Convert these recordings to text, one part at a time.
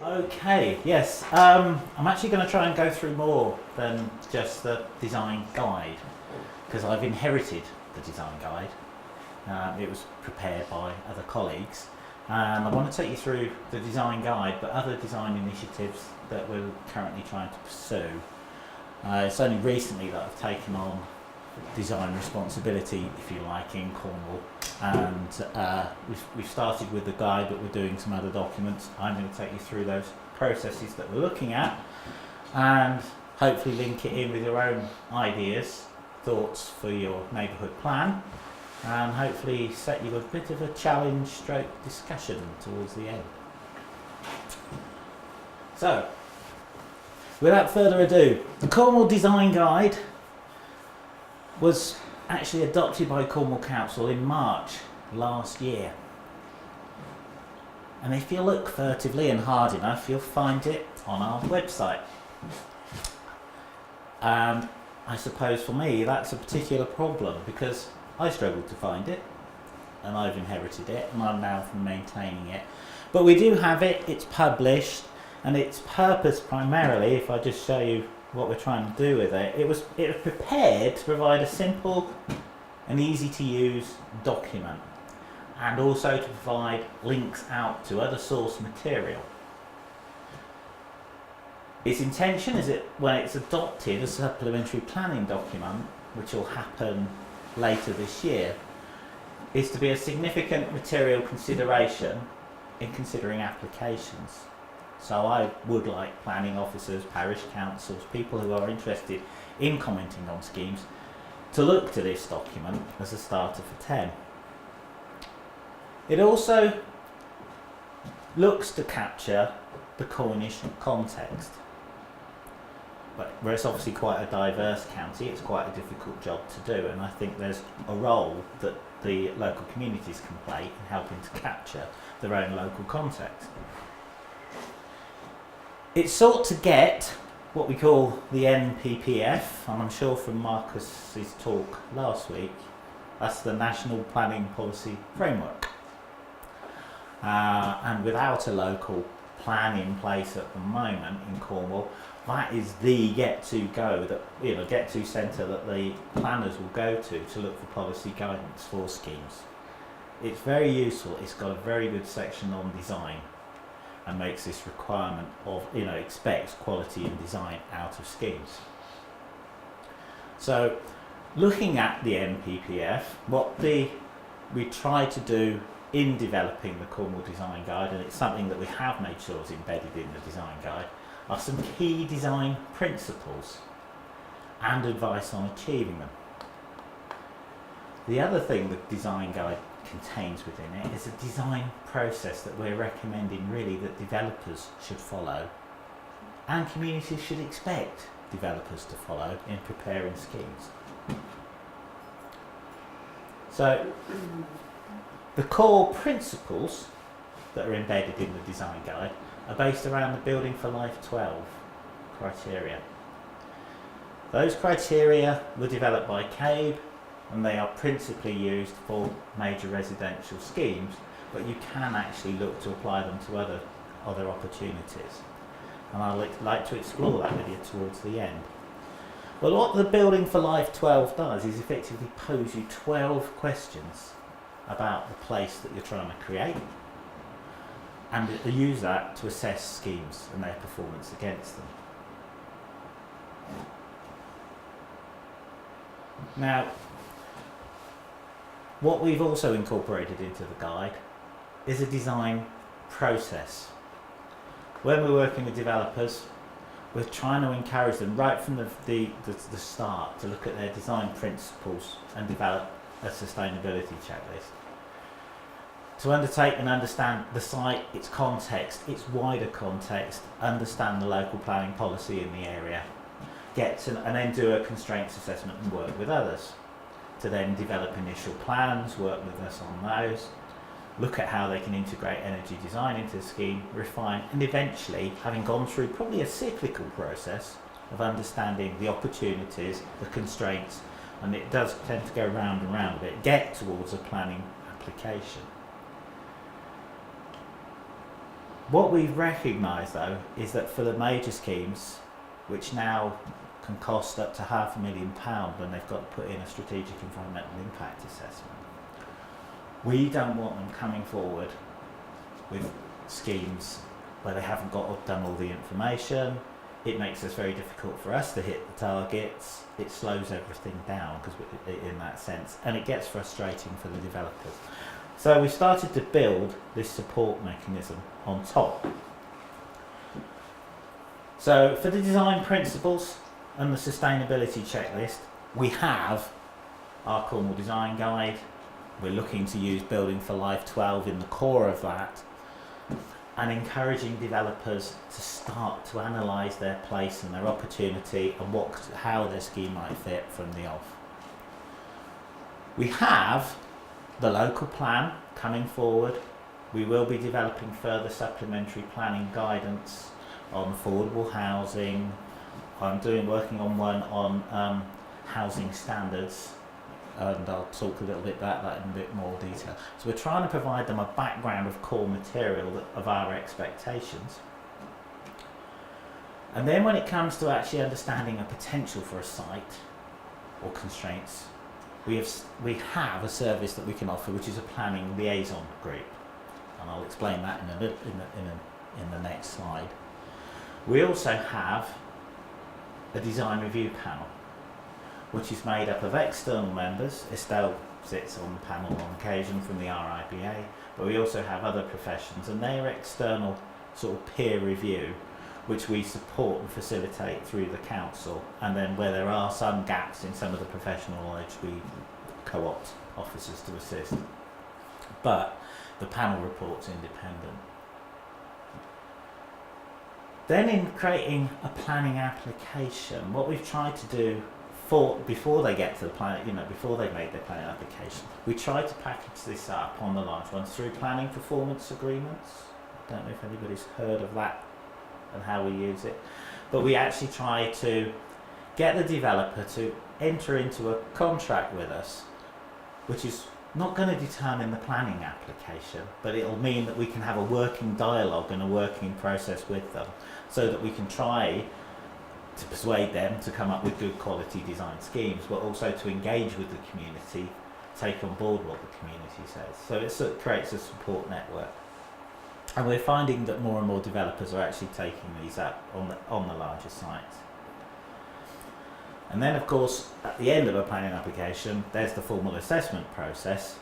Okay, yes. I'm actually going to try and go through more than just the design guide, because I've inherited the design guide. It was prepared by other colleagues, and I want to take you through the design guide, but other design initiatives that we're currently trying to pursue. It's only recently that I've taken on design responsibility, if you like, in Cornwall, and we've started with the guide, but we're doing some other documents. I'm going to take you through those processes that we're looking at, and hopefully link it in with your own ideas, thoughts for your neighbourhood plan, and hopefully set you a bit of a challenge stroke discussion towards the end. So, without further ado, the Cornwall Design Guide was actually adopted by Cornwall Council in March last year. And if you look furtively and hard enough, you'll find it on our website. And I suppose for me that's a particular problem, because I struggled to find it, and I've inherited it, and I'm now maintaining it. But we do have it, it's published, and its purpose primarily, if I just show you what we're trying to do with it, it was prepared to provide a simple and easy to use document, and also to provide links out to other source material. Its intention is that when it's adopted as a supplementary planning document, which will happen later this year, is to be a significant material consideration in considering applications. So I would like planning officers, parish councils, people who are interested in commenting on schemes to look to this document as a starter for 10. It also looks to capture the Cornish context. But where it's obviously quite a diverse county, it's quite a difficult job to do, and I think there's a role that the local communities can play in helping to capture their own local context. It sought to get what we call the NPPF, and I'm sure from Marcus's talk last week, that's the National Planning Policy Framework. And without a local plan in place at the moment in Cornwall, that is the get-to-go, that get-to centre that the planners will go to look for policy guidance for schemes. It's very useful. It's got a very good section on design, and makes this requirement of, expects quality in design out of schemes. So, looking at the NPPF, what we try to do in developing the Cornwall Design Guide, and it's something that we have made sure is embedded in the design guide, are some key design principles and advice on achieving them. The other thing the design guide contains within it is a design process that we're recommending really that developers should follow, and communities should expect developers to follow in preparing schemes. So the core principles that are embedded in the design guide are based around the Building for Life 12 criteria. Those criteria were developed by CABE, and they are principally used for major residential schemes, but you can actually look to apply them to other opportunities. And I'd like to explore that with you towards the end. Well, what the Building for Life 12 does is effectively pose you 12 questions about the place that you're trying to create, and use that to assess schemes and their performance against them. Now, what we've also incorporated into the guide is a design process. When we're working with developers, we're trying to encourage them right from the start to look at their design principles and develop a sustainability checklist. To undertake and understand the site, its context, its wider context, understand the local planning policy in the area, and then do a constraints assessment and work with others. To then develop initial plans, work with us on those, look at how they can integrate energy design into the scheme, refine, and eventually, having gone through probably a cyclical process of understanding the opportunities, the constraints, and it does tend to go round and round a bit, get towards a planning application. What we've recognised though is that for the major schemes, which now can cost up to £500,000 when they've got to put in a strategic environmental impact assessment, we don't want them coming forward with schemes where they haven't done all the information. It makes it very difficult for us to hit the targets. It slows everything down in that sense, and it gets frustrating for the developers. So we started to build this support mechanism on top. So for the design principles and the sustainability checklist, we have our Cornwall design guide. We're looking to use Building for Life 12 in the core of that, and encouraging developers to start to analyse their place and their opportunity and how their scheme might fit from the off. We have the local plan coming forward. We will be developing further supplementary planning guidance on affordable housing. I'm working on one on housing standards, and I'll talk a little bit about that in a bit more detail. So we're trying to provide them a background of core material of our expectations. And then when it comes to actually understanding a potential for a site or constraints, we have a service that we can offer, which is a planning liaison group, and I'll explain that in the next slide. We also have a design review panel, which is made up of external members. Estelle sits on the panel on occasion from the RIBA, but we also have other professions, and their external sort of peer review, which we support and facilitate through the council, and then where there are some gaps in some of the professional knowledge, we co-opt officers to assist. But the panel report's independent. Then in creating a planning application, what we've tried to do before they get to the plan, before they make their planning application, we try to package this up on the large ones through planning performance agreements. I don't know if anybody's heard of that and how we use it, but we actually try to get the developer to enter into a contract with us, which is not going to determine the planning application, but it'll mean that we can have a working dialogue and a working process with them, so that we can try to persuade them to come up with good quality design schemes, but also to engage with the community, take on board what the community says. So it sort of creates a support network. And we're finding that more and more developers are actually taking these up on the larger sites. And then of course, at the end of a planning application, there's the formal assessment process,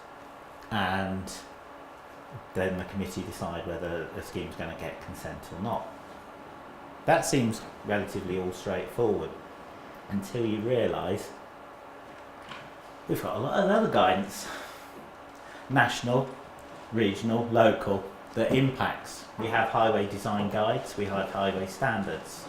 and then the committee decide whether a scheme's going to get consent or not. That seems relatively all straightforward until you realise we've got a lot of other guidance, national, regional, local, that impacts. We have highway design guides, we have highway standards.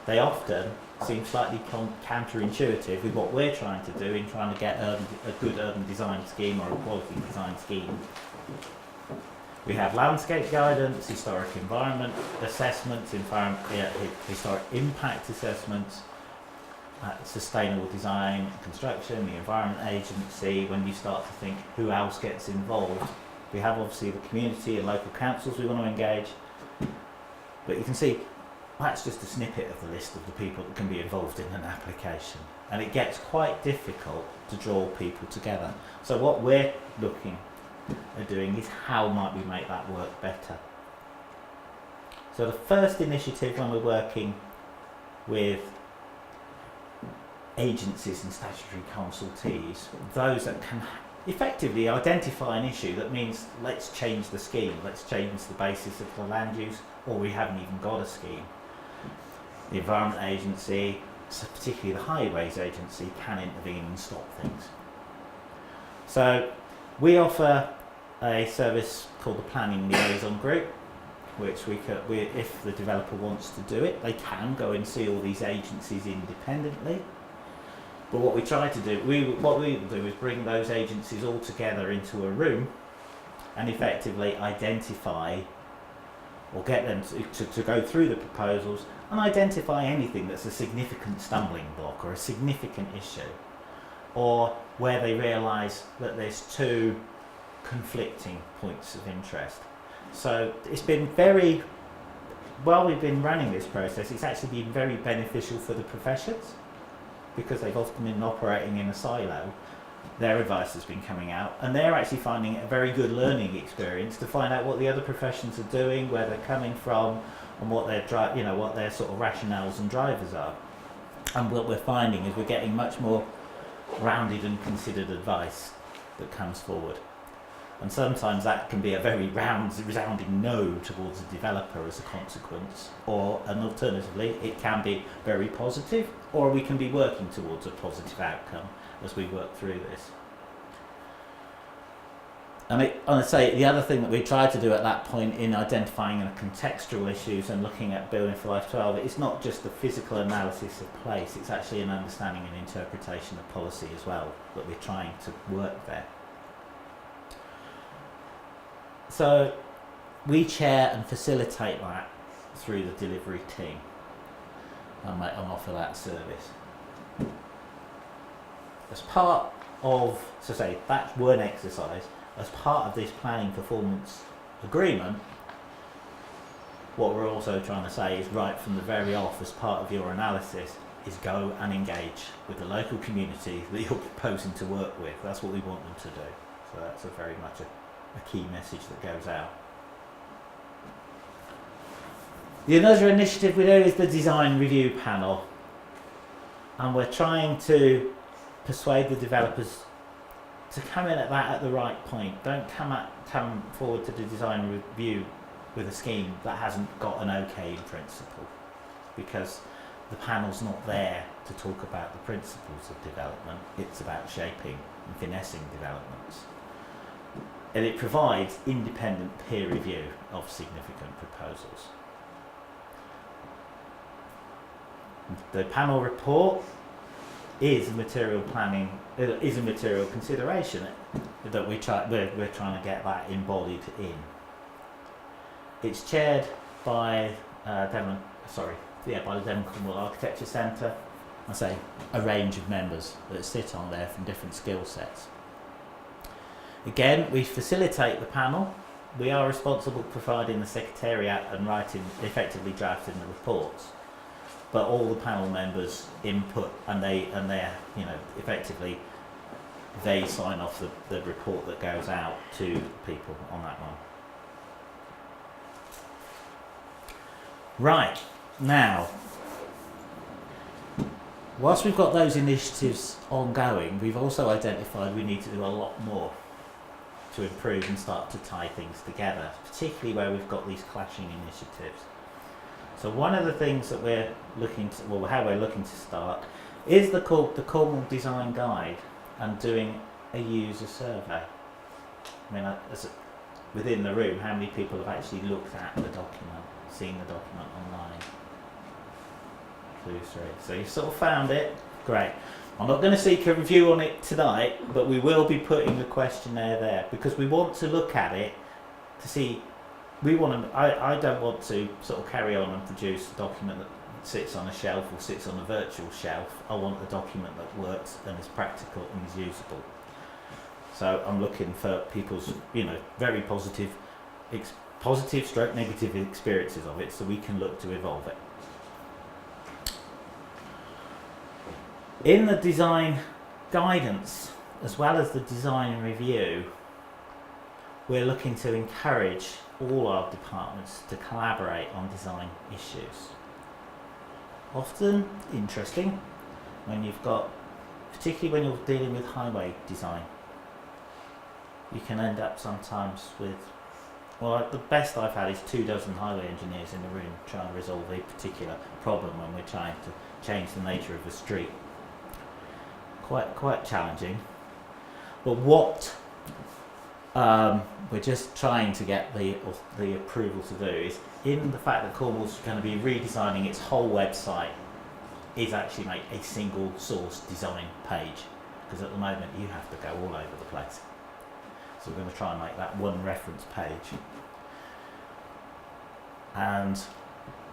They often seem slightly counterintuitive with what we're trying to do in trying to get a good urban design scheme or a quality design scheme. We have landscape guidance, historic environment assessments, historic impact assessments, sustainable design and construction, the Environment Agency. When you start to think who else gets involved, we have obviously the community and local councils we want to engage, but you can see that's just a snippet of the list of the people that can be involved in an application, and it gets quite difficult to draw people together. So what we're looking at doing is how might we make that work better. So the first initiative when we're working with agencies and statutory consultees, those that can effectively identify an issue that means let's change the scheme, let's change the basis of the land use, or we haven't even got a scheme. The Environment Agency, so particularly the Highways Agency, can intervene and stop things. So we offer a service called the Planning Liaison Group, which if the developer wants to do it, they can go and see all these agencies independently. But what we try to do, what we do is bring those agencies all together into a room and effectively identify, or get them to go through the proposals and identify anything that's a significant stumbling block or a significant issue, or where they realise that there's two conflicting points of interest. So it's been very while we've been running this process, it's actually been very beneficial for the professions, because they've often been operating in a silo. Their advice has been coming out, and they're actually finding it a very good learning experience to find out what the other professions are doing, where they're coming from, and what their what their sort of rationales and drivers are. And what we're finding is we're getting much more rounded and considered advice that comes forward. And sometimes that can be a very resounding no towards the developer as a consequence, and alternatively it can be very positive, or we can be working towards a positive outcome as we work through this. And I say the other thing that we tried to do at that point in identifying the contextual issues and looking at Building for Life 12, it's not just the physical analysis of place, it's actually an understanding and interpretation of policy as well that we're trying to work there. So we chair and facilitate that through the delivery team and offer that service. As part of, that's one exercise. As part of this planning performance agreement, what we're also trying to say is right from the very off, as part of your analysis, is go and engage with the local community that you're proposing to work with. That's what we want them to do. So that's very much a key message that goes out. The other initiative we do is the design review panel, and we're trying to persuade the developers to come in at that at the right point. Don't come forward to the design review with a scheme that hasn't got an OK in principle, because the panel's not there to talk about the principles of development. It's about shaping and finessing developments. And it provides independent peer review of significant proposals. The panel report is a material consideration that we're trying to get that embodied in. It's chaired by the Devon Cornwall Architecture Centre. I say a range of members that sit on there from different skill sets. Again, we facilitate the panel. We are responsible for providing the secretariat and effectively drafting the reports. But all the panel members input, and they effectively they sign off the report that goes out to people on that one. Right, now, whilst we've got those initiatives ongoing, we've also identified we need to do a lot more to improve and start to tie things together, particularly where we've got these clashing initiatives. So one of the things that we're looking to, how we're looking to start, is the Cornwall Design Guide and doing a user survey. I mean, within the room, how many people have actually looked at the document, seen the document online? 2, 3. So you've sort of found it. Great. I'm not going to seek a review on it tonight, but we will be putting the questionnaire there because we want to look at it to see. I don't want to sort of carry on and produce a document that sits on a shelf or sits on a virtual shelf. I want a document that works and is practical and is usable. So I'm looking for people's, very positive stroke negative experiences of it, so we can look to evolve it. In the design guidance, as well as the design review, we're looking to encourage all our departments to collaborate on design issues. Often interesting when you've got, particularly when you're dealing with highway design, you can end up sometimes with, the best I've had is 24 highway engineers in a room trying to resolve a particular problem when we're trying to change the nature of a street. Quite challenging. But what we're just trying to get the approval to do is, in the fact that Cornwall's going to be redesigning its whole website, is actually make a single source design page, because at the moment you have to go all over the place. So we're going to try and make that one reference page. And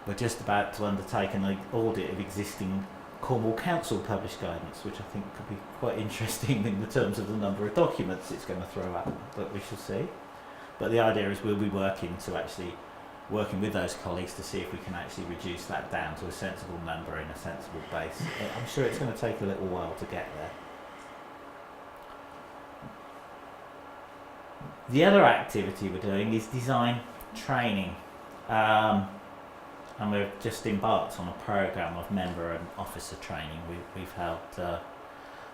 we're just about to undertake an audit of existing Cornwall Council published guidance, which I think could be quite interesting in the terms of the number of documents it's going to throw out, but we shall see. But the idea is we'll be working to actually working with those colleagues to see if we can actually reduce that down to a sensible number in a sensible base. I'm sure it's going to take a little while to get there. The other activity we're doing is design training, and we've just embarked on a program of member and officer training. We've held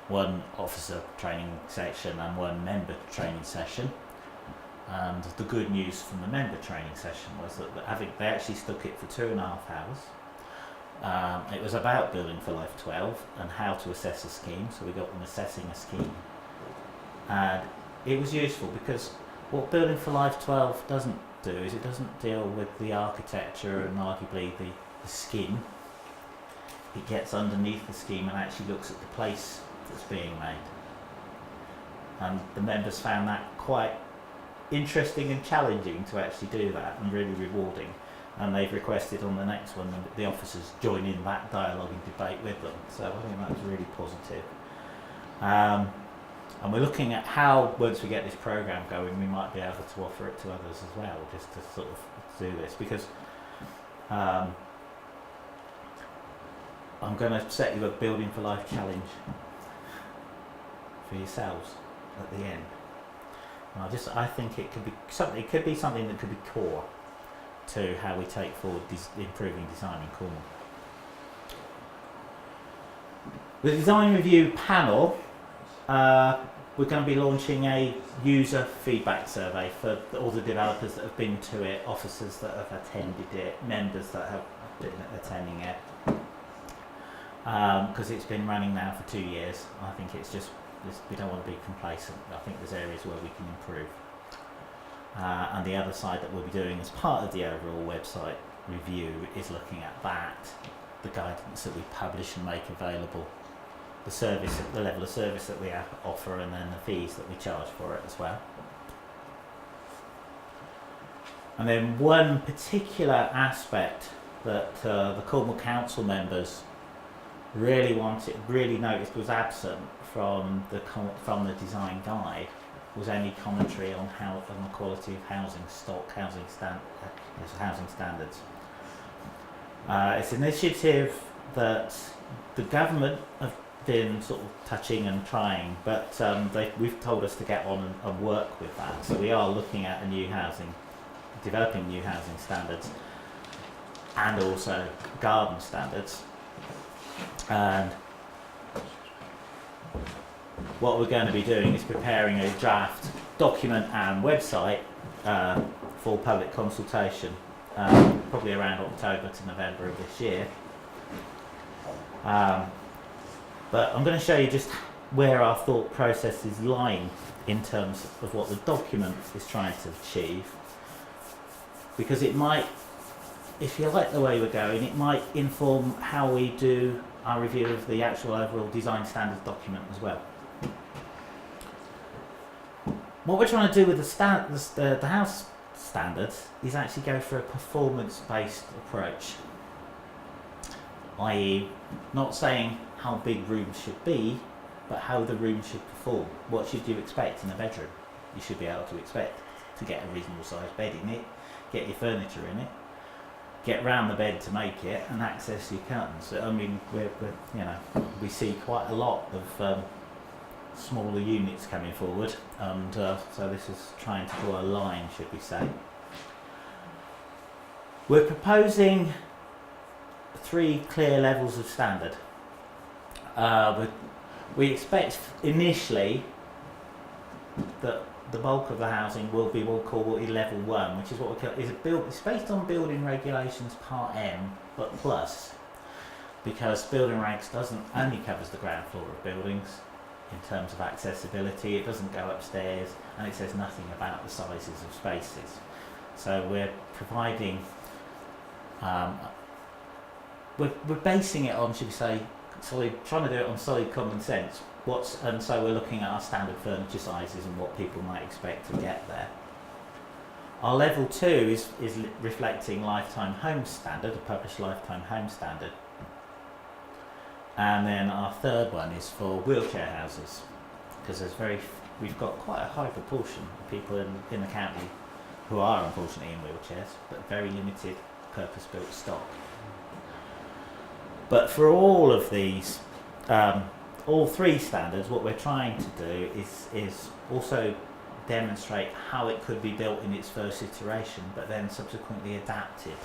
one officer training section and one member training session. And the good news from the member training session was that they actually stuck it for 2.5 hours. It was about Building for Life 12 and how to assess a scheme, so we got them assessing a scheme. And it was useful because what Building for Life 12 doesn't do is it doesn't deal with the architecture and arguably the scheme. It gets underneath the scheme and actually looks at the place that's being made. And the members found that quite interesting and challenging to actually do that, and really rewarding, and they've requested on the next one that the officers join in that dialogue and debate with them, so I think that's really positive. And we're looking at how, once we get this programme going, we might be able to offer it to others as well, just to sort of do this, because I'm going to set you a Building for Life challenge for yourselves at the end. I think it could be something. It could be something that could be core to how we take forward improving design in Cornwall. The design review panel, we're going to be launching a user feedback survey for all the developers that have been to it, officers that have attended it, members that have been attending it. Because it's been running now for 2 years. I think we don't want to be complacent. I think there's areas where we can improve. And the other side that we'll be doing as part of the overall website review is looking at that, the guidance that we publish and make available, the level of service that we offer, and then the fees that we charge for it as well. And then one particular aspect that the Cornwall Council members really noticed was absent from the design guide was any commentary on the quality of housing stock, housing standards. It's an initiative that the government have been sort of touching and trying, but we've told us to get on and work with that. So we are looking at developing new housing standards, and also garden standards. And what we're going to be doing is preparing a draft document and website for public consultation, probably around October to November of this year. But I'm going to show you just where our thought process is lying in terms of what the document is trying to achieve, because it might, if you like the way we're going, it might inform how we do our review of the actual overall design standards document as well. What we're trying to do with the house standards is actually go for a performance-based approach, i.e. not saying how big rooms should be, but how the room should perform. What should you expect in a bedroom? You should be able to expect to get a reasonable sized bed in it, get your furniture in it, get round the bed to make it, and access your curtains. I mean, we see quite a lot of smaller units coming forward, and so this is trying to draw a line, should we say. We're proposing 3 clear levels of standard. We expect initially that the bulk of the housing will be what we call level 1, which is what we call it's based on Building Regulations Part M, but plus, because Building Regs only covers the ground floor of buildings in terms of accessibility. It doesn't go upstairs, and it says nothing about the sizes of spaces. So we're providing, we're basing it on, should we say, trying to do it on solid common sense. And so we're looking at our standard furniture sizes and what people might expect to get there. Our level 2 is reflecting lifetime home standard, a published lifetime home standard. And then our third one is for wheelchair houses, because we've got quite a high proportion of people in the county who are unfortunately in wheelchairs, but very limited purpose-built stock. But for all of these, all three standards, what we're trying to do is also demonstrate how it could be built in its first iteration, but then subsequently adapted.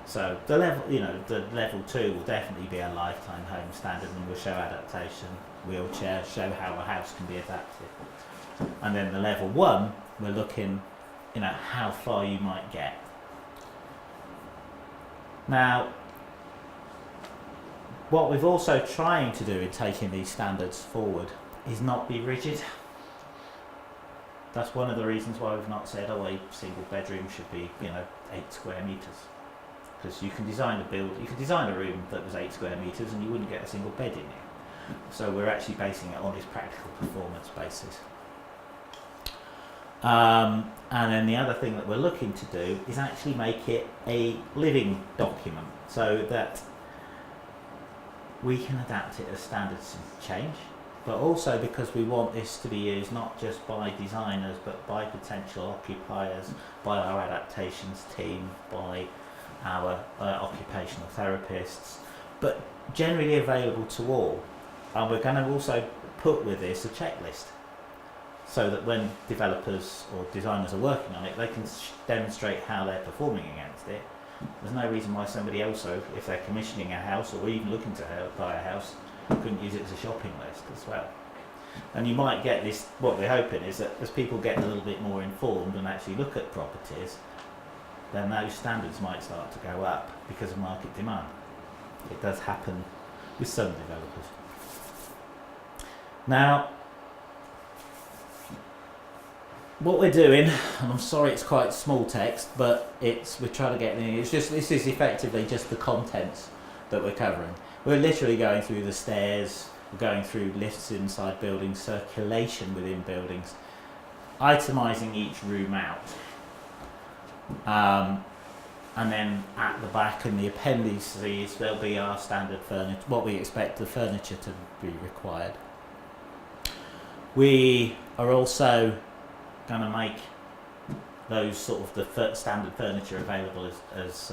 So the level, the level 2 will definitely be a lifetime home standard, and will show adaptation, wheelchair, show how a house can be adapted. And then the level 1, we're looking, how far you might get. Now, what we've also trying to do in taking these standards forward is not be rigid. That's one of the reasons why we've not said, a single bedroom should be, 8 square metres. Because you can design a room that was 8 square metres and you wouldn't get a single bed in it. So we're actually basing it on this practical performance basis. And then the other thing that we're looking to do is actually make it a living document, so that we can adapt it as standards change, but also because we want this to be used not just by designers but by potential occupiers, by our adaptations team, by our occupational therapists, but generally available to all. And we're going to also put with this a checklist, so that when developers or designers are working on it, they can demonstrate how they're performing against it. There's no reason why somebody else, if they're commissioning a house or even looking to buy a house, couldn't use it as a shopping list as well. And you might get this, what we're hoping is that as people get a little bit more informed and actually look at properties, then those standards might start to go up because of market demand. It does happen with some developers. Now, what we're doing, and I'm sorry it's quite small text, but we're trying to get in. This is effectively just the contents that we're covering. We're literally going through the stairs, we're going through lifts inside buildings, circulation within buildings, itemising each room out. And then at the back in the appendices there'll be our standard furniture, what we expect the furniture to be required. We are also going to make those sort of the standard furniture available as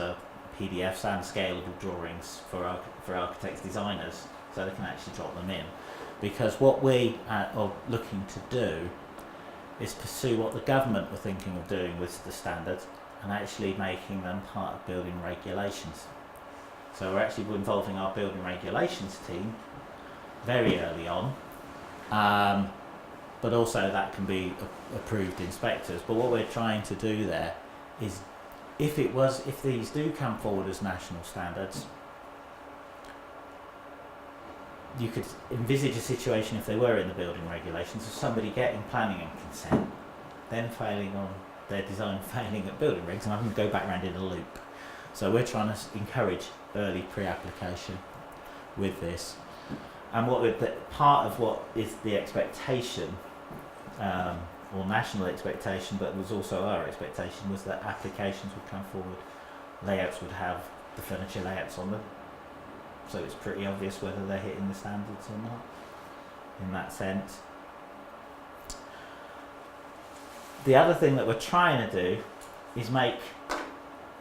PDFs and scalable drawings for architects, designers, so they can actually drop them in. Because what we are looking to do is pursue what the government were thinking of doing with the standards, and actually making them part of building regulations. So we're actually involving our building regulations team very early on, but also that can be approved inspectors. But what we're trying to do there is, if these do come forward as national standards, you could envisage a situation, if they were in the building regulations, of somebody getting planning and consent, then failing on their design, failing at building regs, and having to go back around in a loop. So we're trying to encourage early pre-application with this. And part of what is the expectation, or national expectation, but was also our expectation, was that applications would come forward, layouts would have the furniture layouts on them, so it's pretty obvious whether they're hitting the standards or not, in that sense. The other thing that we're trying to do is make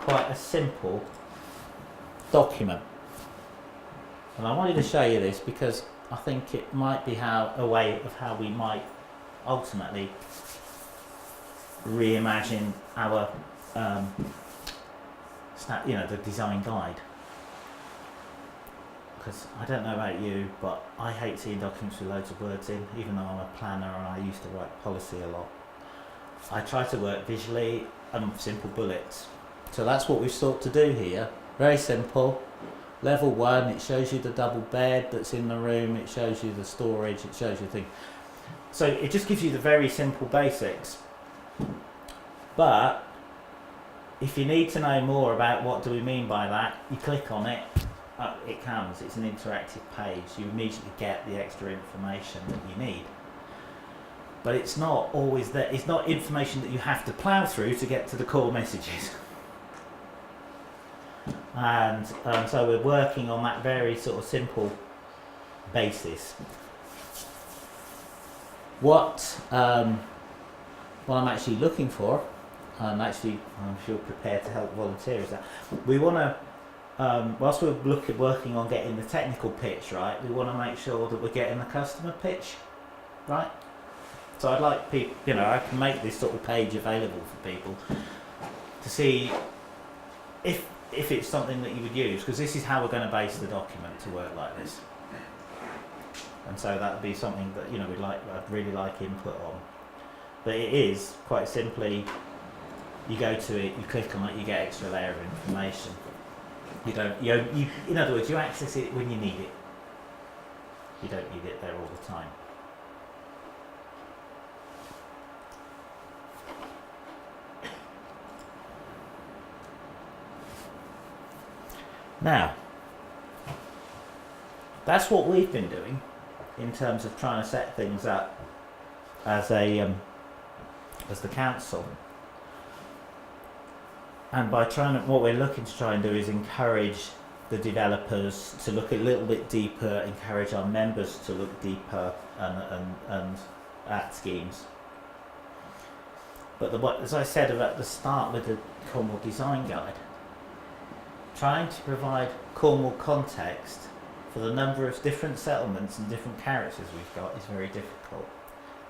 quite a simple document. And I wanted to show you this because I think it might be a way of how we might ultimately reimagine our the design guide. Because I don't know about you, but I hate seeing documents with loads of words in, even though I'm a planner and I used to write policy a lot. I try to work visually and simple bullets. So that's what we've sought to do here. Very simple. Level 1, it shows you the double bed that's in the room, it shows you the storage, it shows you things. So it just gives you the very simple basics. But if you need to know more about what do we mean by that, you click on it, up it comes. It's an interactive page. You immediately get the extra information that you need. But it's not always there. It's not information that you have to plough through to get to the core messages. And so we're working on that very sort of simple basis. What I'm actually looking for and actually I'm sure prepared to help volunteer is that we want to, whilst we're working on getting the technical pitch right, we want to make sure that we're getting the customer pitch right. So I'd like people, I can make this sort of page available for people to see if it's something that you would use, because this is how we're going to base the document to work like this. And so that would be something that I'd really like input on. But it is quite simply, you go to it, you click on it, you get extra layer of information. You don't, in other words, you access it when you need it. You don't need it there all the time. Now, that's what we've been doing in terms of trying to set things up as the council. And by what we're looking to try and do is encourage the developers to look a little bit deeper, encourage our members to look deeper and at schemes. But as I said at the start with the Cornwall Design Guide, trying to provide Cornwall context for the number of different settlements and different characters we've got is very difficult.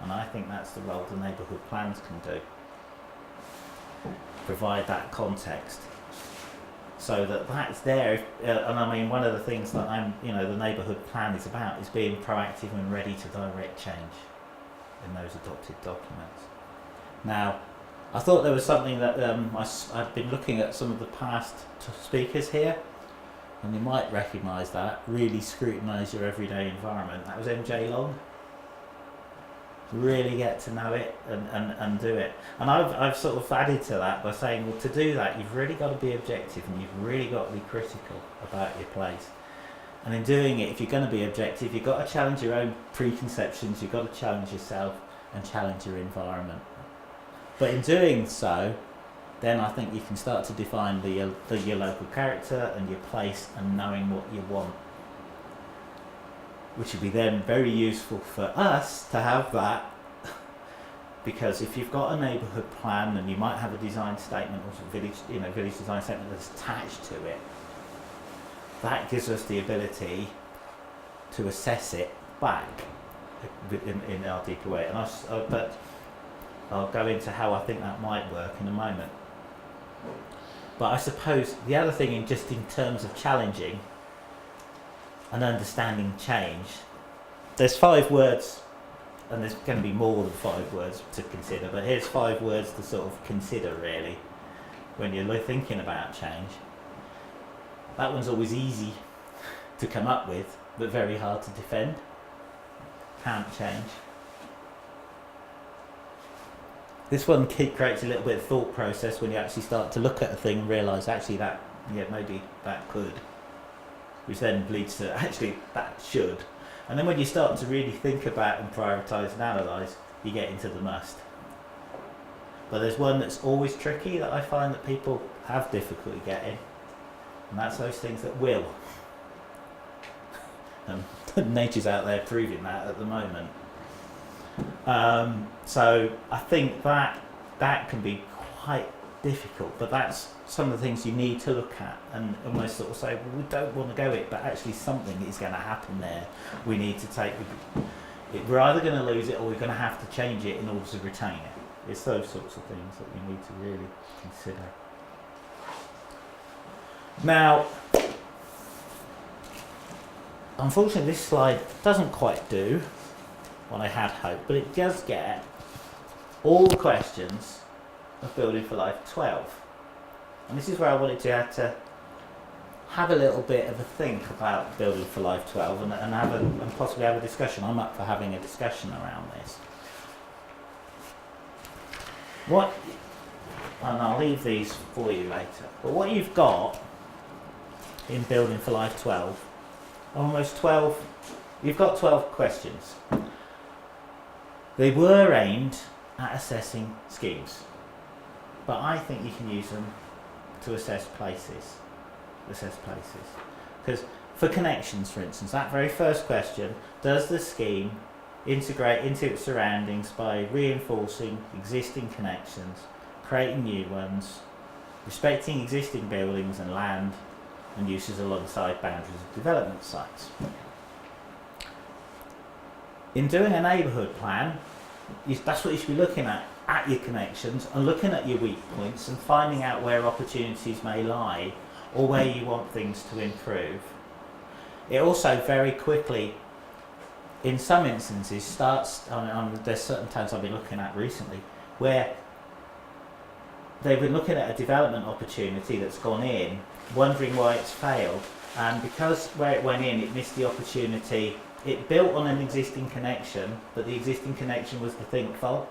And I think that's the role the neighbourhood plans can do. Provide that context so that that's there. And I mean, one of the things that the neighbourhood plan is about is being proactive and ready to direct change in those adopted documents. Now, I thought there was something that I've been looking at some of the past speakers here, and you might recognise that. Really scrutinise your everyday environment. That was MJ Long. Really get to know it and do it. And I've sort of added to that by saying, well, to do that, you've really got to be objective and you've really got to be critical about your place. And in doing it, if you're going to be objective, you've got to challenge your own preconceptions, you've got to challenge yourself and challenge your environment. But in doing so, then I think you can start to define your local character and your place and knowing what you want. Which would be then very useful for us to have that, because if you've got a neighbourhood plan and you might have a design statement or village design statement that's attached to it, that gives us the ability to assess it back in our deeper way. And but I'll go into how I think that might work in a moment. But I suppose the other thing in terms of challenging and understanding change, there's 5 words, and there's going to be more than 5 words to consider, but here's 5 words to sort of consider really when you're thinking about change. That one's always easy to come up with, but very hard to defend. Can't change. This one creates a little bit of thought process when you actually start to look at a thing and realise actually maybe that could, which then leads to actually that should. And then when you start to really think about and prioritise and analyse, you get into the must. But there's one that's always tricky that I find that people have difficulty getting, and that's those things that will. And nature's out there proving that at the moment. So I think that can be quite difficult, but that's some of the things you need to look at and almost sort of say, well, we don't want to go it, but actually something is going to happen there. We need to take it. We're either going to lose it or we're going to have to change it in order to retain it. It's those sorts of things that we need to really consider. Now, unfortunately this slide doesn't quite do what I had hoped, but it does get all the questions of Building for Life 12. And this is where I wanted to have a little bit of a think about Building for Life 12 and possibly have a discussion. I'm up for having a discussion around this. And I'll leave these for you later, but what you've got in Building for Life 12, you've got 12 questions. They were aimed at assessing schemes, but I think you can use them to assess places. Because for connections, for instance, that very first question, does the scheme integrate into its surroundings by reinforcing existing connections creating new ones, respecting existing buildings and land and uses alongside boundaries of development sites. In doing a neighbourhood plan, that's what you should be looking at your connections and looking at your weak points and finding out where opportunities may lie or where you want things to improve. It also very quickly, in some instances, starts, there's certain towns I've been looking at recently where they've been looking at a development opportunity that's gone in, wondering why it's failed, and because where it went in, it missed the opportunity. It built on an existing connection, but the existing connection was the think fault.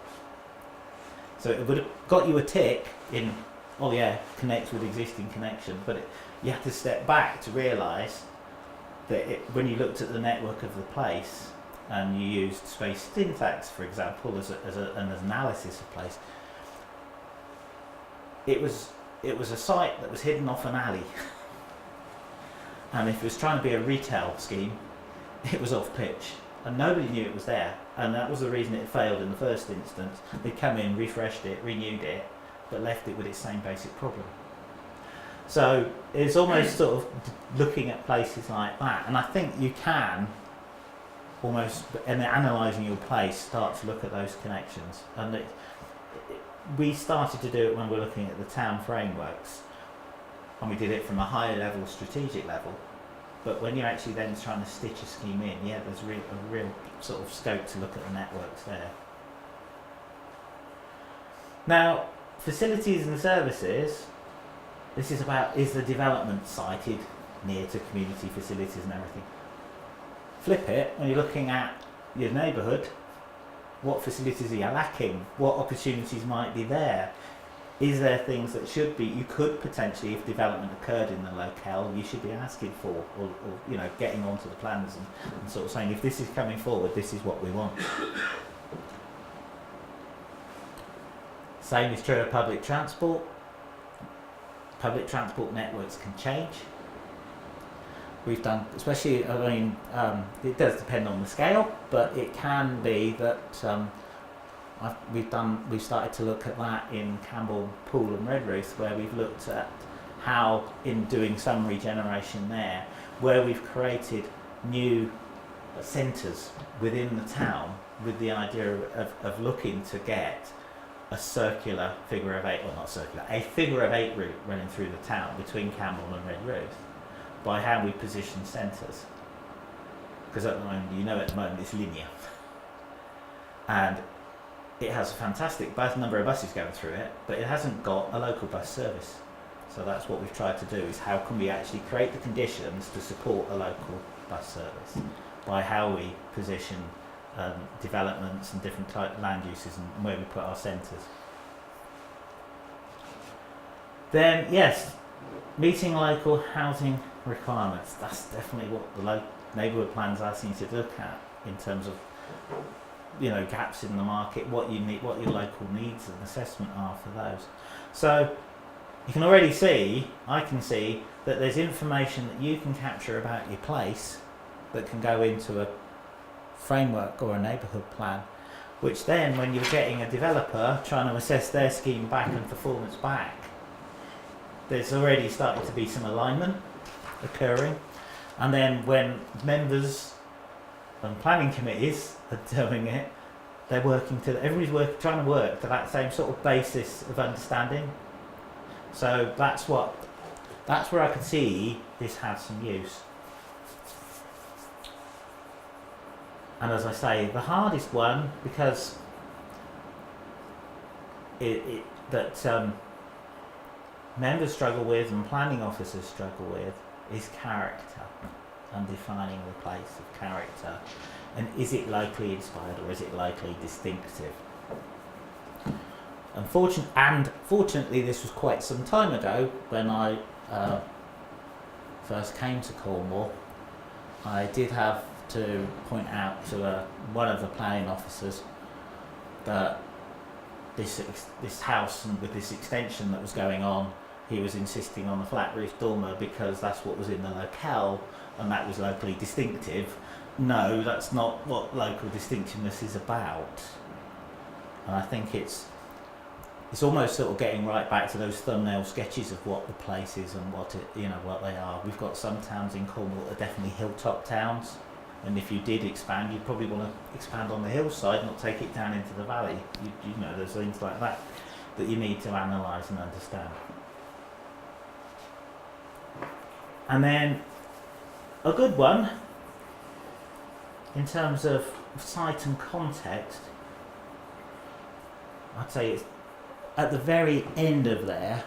So it would have got you a tick in, oh yeah, connects with existing connection, but you have to step back to realise that when you looked at the network of the place and you used space syntax, for example, as an analysis of place, it was a site that was hidden off an alley, and if it was trying to be a retail scheme, it was off pitch, and nobody knew it was there, and that was the reason it failed in the first instance. They come in, refreshed it, renewed it, but left it with its same basic problem. So it's almost sort of looking at places like that, and I think you can almost, in analysing your place, start to look at those connections. And we started to do it when we were looking at the town frameworks, and we did it from a higher level, strategic level. But when you're actually then trying to stitch a scheme in, yeah, there's a real sort of scope to look at the networks there. Now, facilities and services, this is about, is the development sited near to community facilities and everything? Flip it, when you're looking at your neighbourhood, what facilities are you lacking? What opportunities might be there? Is there things that should be, you could potentially, if development occurred in the locale, you should be asking for, or you know, getting onto the planners and sort of saying, if this is coming forward, this is what we want. Same is true of public transport. Public transport networks can change. We've done, especially, I mean, it does depend on the scale, but it can be that we've started to look at that in Campbell, Poole and Redruth, where we've looked at how, in doing some regeneration there, where we've created new centres within the town with the idea of looking to get a circular figure of eight, well not circular, a figure of eight route running through the town between Campbell and Redruth by how we position centres. Because at the moment, you know, at the moment it's linear. And it has a fantastic number of buses going through it, but it hasn't got a local bus service. So that's what we've tried to do, is how can we actually create the conditions to support a local bus service by how we position developments and different type land uses and where we put our centres. Then yes, meeting local housing requirements. That's definitely what the neighbourhood plans are seen to look at in terms of, you know, gaps in the market, what you need, what your local needs and assessment are for those. So you can already see, I can see that there's information that you can capture about your place that can go into a framework or a neighbourhood plan, which then when you're getting a developer trying to assess their scheme back and performance back, there's already starting to be some alignment occurring. And then when members and planning committees are doing it, they're working to, everybody's trying to work to that same sort of basis of understanding. So that's where I could see this had some use. And as I say, the hardest one, because members struggle with and planning officers struggle with, is character and defining the place of character. And is it locally inspired or is it locally distinctive? Fortunately, this was quite some time ago when I first came to Cornwall. I did have to point out to one of the planning officers that this house and with this extension that was going on, he was insisting on the flat roof dormer because that's what was in the locale and that was locally distinctive. No, that's not what local distinctiveness is about. And I think it's it's almost sort of getting right back to those thumbnail sketches of what the place is and what it, what they are. We've got some towns in Cornwall that are definitely hilltop towns, and if you did expand, you'd probably want to expand on the hillside, not take it down into the valley. There's things like that you need to analyse and understand. And then a good one in terms of site and context, I'd say it's at the very end of there,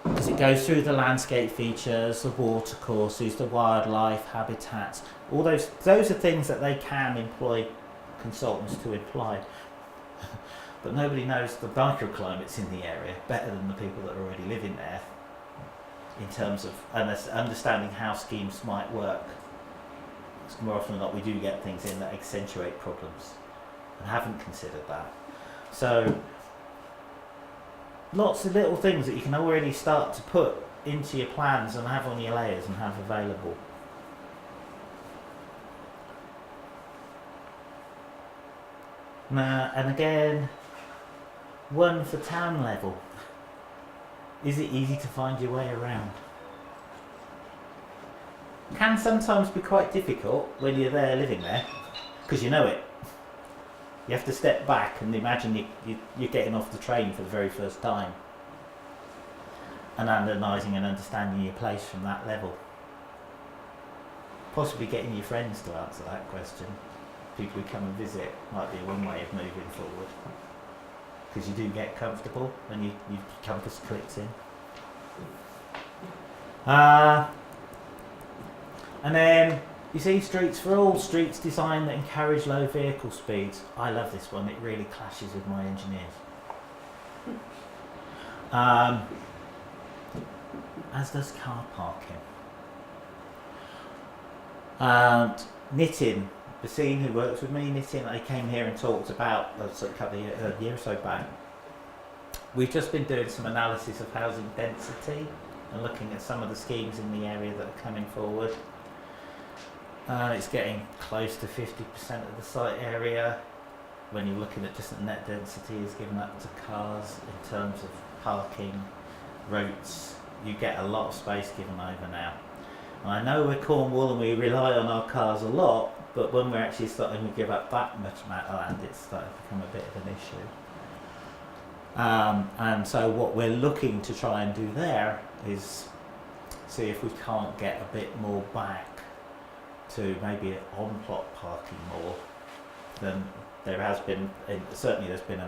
because it goes through the landscape features, the water courses, the wildlife habitats. All those are things that they can employ consultants to apply. But nobody knows the microclimates in the area better than the people that are already living there, in terms of understanding how schemes might work. Because more often than not, we do get things in that accentuate problems, and haven't considered that. So lots of little things that you can already start to put into your plans and have on your layers and have available. Now, and again, one for town level. Is it easy to find your way around? Can sometimes be quite difficult when you're there living there, because you know it. You have to step back and imagine you're getting off the train for the very first time, and analysing and understanding your place from that level. Possibly getting your friends to answer that question. People who come and visit might be one way of moving forward, because you do get comfortable when your compass clicks in. And then you see Streets for All, streets designed that encourage low vehicle speeds. I love this one, it really clashes with my engineers. As does car parking. And Nitin, Basine, who works with me, Nitin, they came here and talked about a year or so back. We've just been doing some analysis of housing density and looking at some of the schemes in the area that are coming forward. It's getting close to 50% of the site area. When you're looking at just the net density is given up to cars in terms of parking, routes, you get a lot of space given over now. And I know we're Cornwall and we rely on our cars a lot, but when we're actually starting to give up that much amount of land, it's starting to become a bit of an issue. And so what we're looking to try and do there is see if we can't get a bit more back to maybe on-plot parking more than there has been. Certainly there's been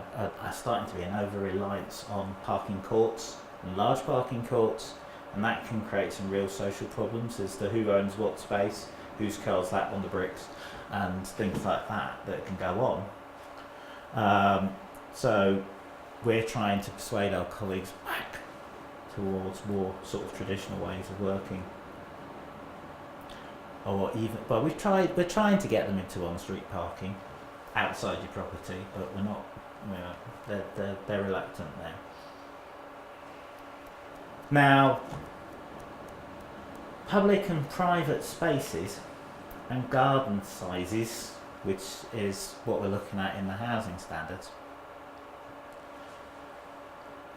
starting to be an over-reliance on parking courts and large parking courts, and that can create some real social problems as to who owns what space, whose car's that on the bricks, and things like that can go on. So we're trying to persuade our colleagues back towards more sort of traditional ways of working. Or even, but we're trying to get them into on-street parking outside your property, but we're not. They're reluctant there. Now, public and private spaces and garden sizes, which is what we're looking at in the housing standards.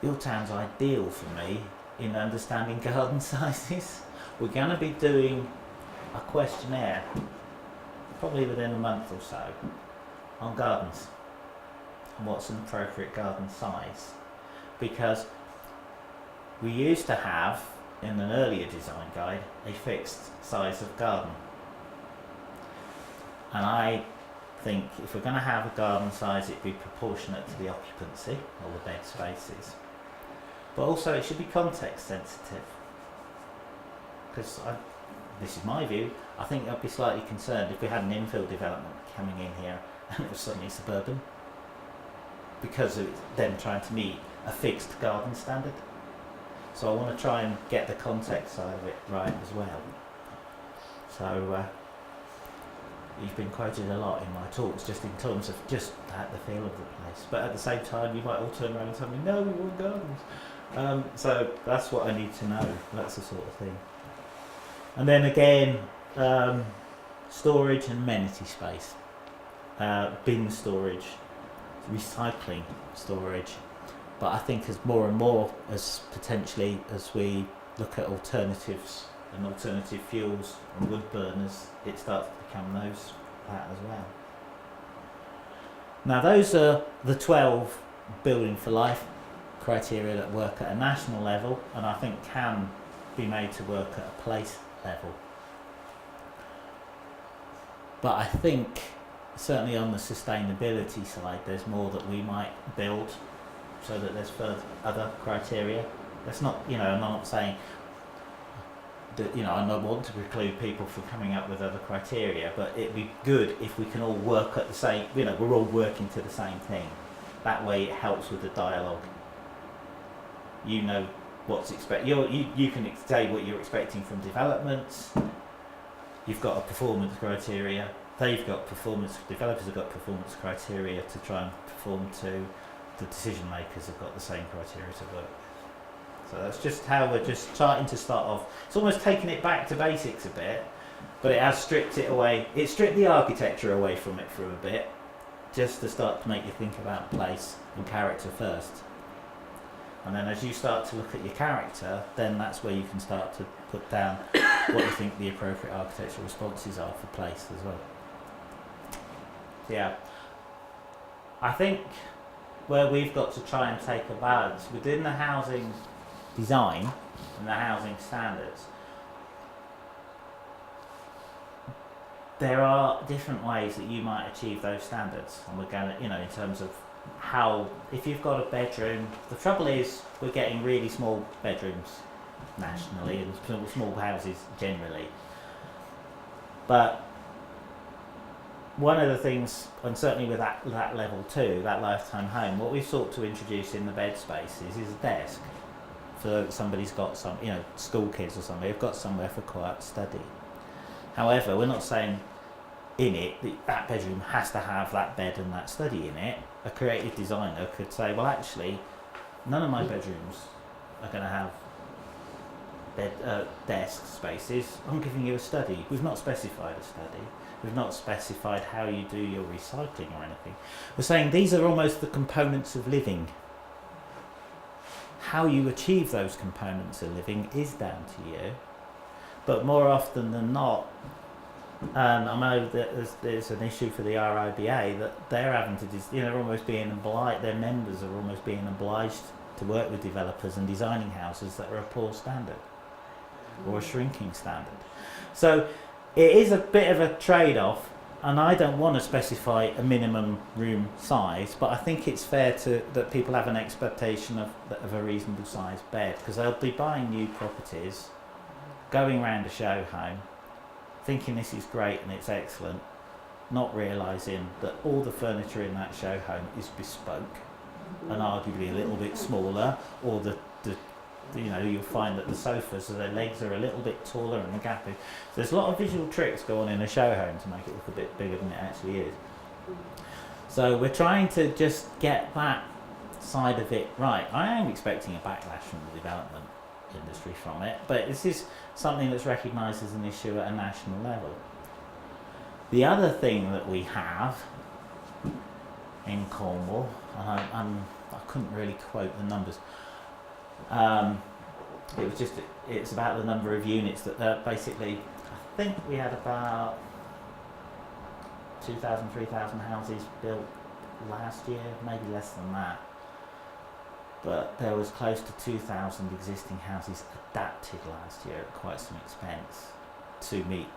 Your town's ideal for me in understanding garden sizes. We're going to be doing a questionnaire, probably within a month or so, on gardens and what's an appropriate garden size, because we used to have, in an earlier design guide, a fixed size of garden, and I think if we're going to have a garden size, it'd be proportionate to the occupancy or the bed spaces, but also it should be context sensitive, because this is my view, I think I'd be slightly concerned if we had an infill development coming in here and it was suddenly suburban, because of them trying to meet a fixed garden standard. So I want to try and get the context side of it right as well. So you've been quoted a lot in my talks just in terms of just the feel of the place, but at the same time you might all turn around and tell me, no, we want gardens. So that's what I need to know, that's the sort of thing. And then again, storage and amenity space, bin storage, recycling storage, But I think as more and more, as potentially as we look at alternatives and alternative fuels and wood burners, it starts to become that as well. Now those are the 12 building for life criteria that work at a national level, and I think can be made to work at a place level. But I think certainly on the sustainability side there's more that we might build so that there's further other criteria. That's not, I'm not saying that, I don't want to preclude people from coming up with other criteria, but it'd be good if we can all work at the same, we're all working to the same thing. That way it helps with the dialogue. You know what's expected. You can say what you're expecting from developments. You've got a performance criteria. Developers have got performance criteria to try and perform to. The decision makers have got the same criteria to work. So that's just how we're just starting to start off. It's almost taking it back to basics a bit, but it has stripped it away. It stripped the architecture away from it for a bit, just to start to make you think about place and character first. And then as you start to look at your character, then that's where you can start to put down what you think the appropriate architectural responses are for place as well. Yeah. I think where we've got to try and take a balance within the housing design and the housing standards, there are different ways that you might achieve those standards, and we're going to, in terms of how, if you've got a bedroom, the trouble is we're getting really small bedrooms nationally and small houses generally, but one of the things, and certainly with that level 2, that lifetime home, what we've sought to introduce in the bed spaces is a desk. So somebody's got some, school kids or something, they've got somewhere for quiet study. However, we're not saying in it that bedroom has to have that bed and that study in it. A creative designer could say, well, actually, none of my bedrooms are going to have desk spaces. I'm giving you a study. We've not specified a study. We've not specified how you do your recycling or anything. We're saying these are almost the components of living. How you achieve those components of living is down to you. But more often than not, and I know that there's an issue for the RIBA that they're having to, they're almost being obliged, their members are almost being obliged to work with developers and designing houses that are a poor standard or a shrinking standard. So it is a bit of a trade-off, and I don't want to specify a minimum room size, but I think it's fair that people have an expectation of a reasonable sized bed, because they'll be buying new properties, going around a show home, thinking this is great and it's excellent, not realising that all the furniture in that show home is bespoke and arguably a little bit smaller, or you'll find that the sofas, so their legs are a little bit taller and the gap is. There's a lot of visual tricks go on in a show home to make it look a bit bigger than it actually is. So we're trying to just get that side of it right. I am expecting a backlash from the development industry from it, but this is something that's recognised as an issue at a national level. The other thing that we have in Cornwall, and I couldn't really quote the numbers, it's about the number of units that basically, I think we had about 2,000, 3,000 houses built last year, maybe less than that. But there was close to 2,000 existing houses adapted last year at quite some expense to meet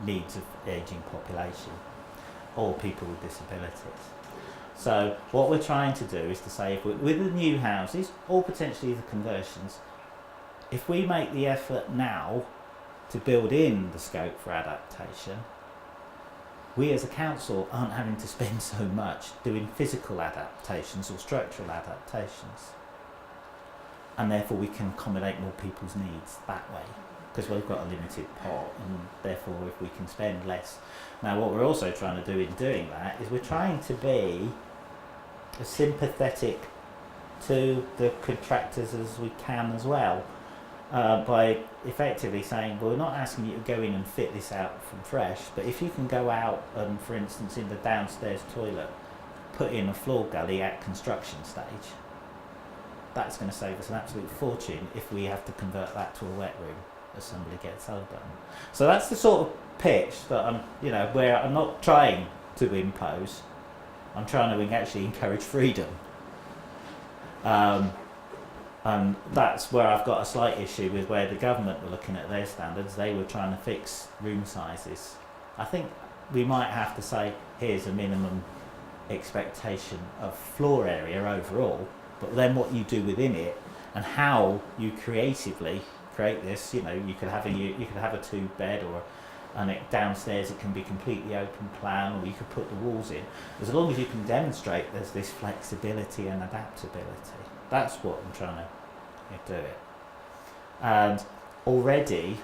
needs of ageing population or people with disabilities. So what we're trying to do is to say, if with the new houses or potentially the conversions, if we make the effort now to build in the scope for adaptation, we as a council aren't having to spend so much doing physical adaptations or structural adaptations, and therefore we can accommodate more people's needs that way, because we've got a limited pot, and therefore if we can spend less. Now what we're also trying to do in doing that is we're trying to be as sympathetic to the contractors as we can as well, by effectively saying, well, we're not asking you to go in and fit this out from fresh, but if you can go out and, for instance, in the downstairs toilet, put in a floor gully at construction stage, that's going to save us an absolute fortune if we have to convert that to a wet room as somebody gets held done. So that's the sort of pitch that I'm, where I'm not trying to impose, I'm trying to actually encourage freedom. And that's where I've got a slight issue with where the government were looking at their standards. They were trying to fix room sizes. I think we might have to say, here's a minimum expectation of floor area overall, but then what you do within it and how you creatively create this, you could have a 2-bed, or and downstairs it can be completely open plan, or you could put the walls in. As long as you can demonstrate there's this flexibility and adaptability, that's what I'm trying to do it. And already,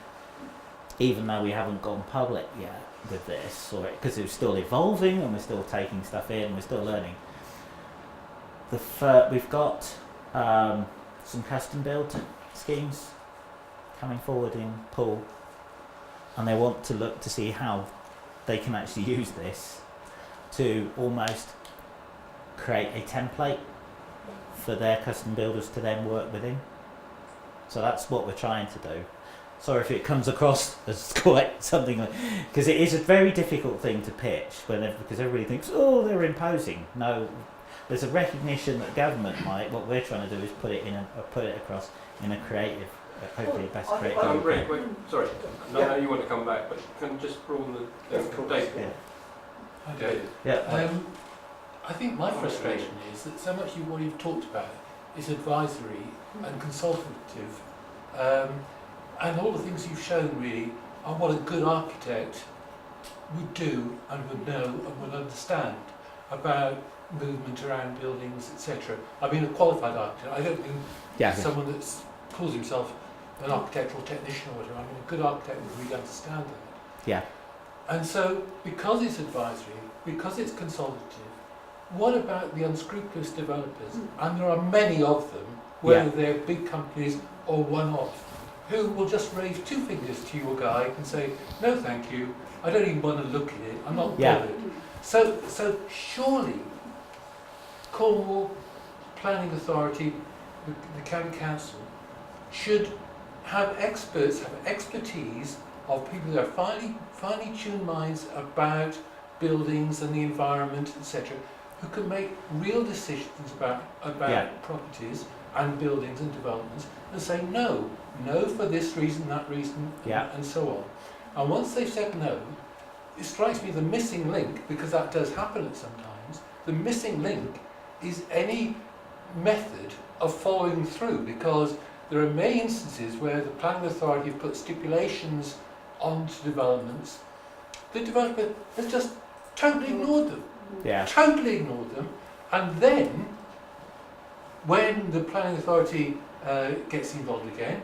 even though we haven't gone public yet with this, or because it's still evolving and we're still taking stuff in, we're still learning. We've got some custom build schemes coming forward in Poole, and they want to look to see how they can actually use this to almost create a template for their custom builders to then work within. So that's what we're trying to do. Sorry if it comes across as quite something, because it is a very difficult thing to pitch because everybody thinks, oh, they're imposing. No, there's a recognition that government might. What we're trying to do is put it across in a creative, hopefully a best creative. Wait, sorry. I know you want to come back, but can you just broaden the date? Hi, David. Yeah. I think my frustration is that so much of what you've talked about is advisory and consultative, and all the things you've shown really are what a good architect would do and would know and would understand about movement around buildings, etc. I mean, a qualified architect. I don't mean someone that calls himself an architectural technician or whatever. I mean, a good architect would really understand that. Yeah. And so, because it's advisory, because it's consultative, what about the unscrupulous developers? And there are many of them, whether they're big companies or one-off, who will just raise 2 fingers to your guy and say, no thank you, I don't even want to look at it, I'm not bothered. So surely Cornwall Planning Authority, the County Council, should have experts, have expertise of people who have finely tuned minds about buildings and the environment, etc., who can make real decisions about properties and buildings and developments, and say no for this reason, that reason, and so on. And once they've said no, it strikes me the missing link, because that does happen at sometimes, the missing link is any method of following through, because there are many instances where the planning authority have put stipulations onto developments. The developer has just totally ignored them. Totally ignored them, and then when the planning authority gets involved again,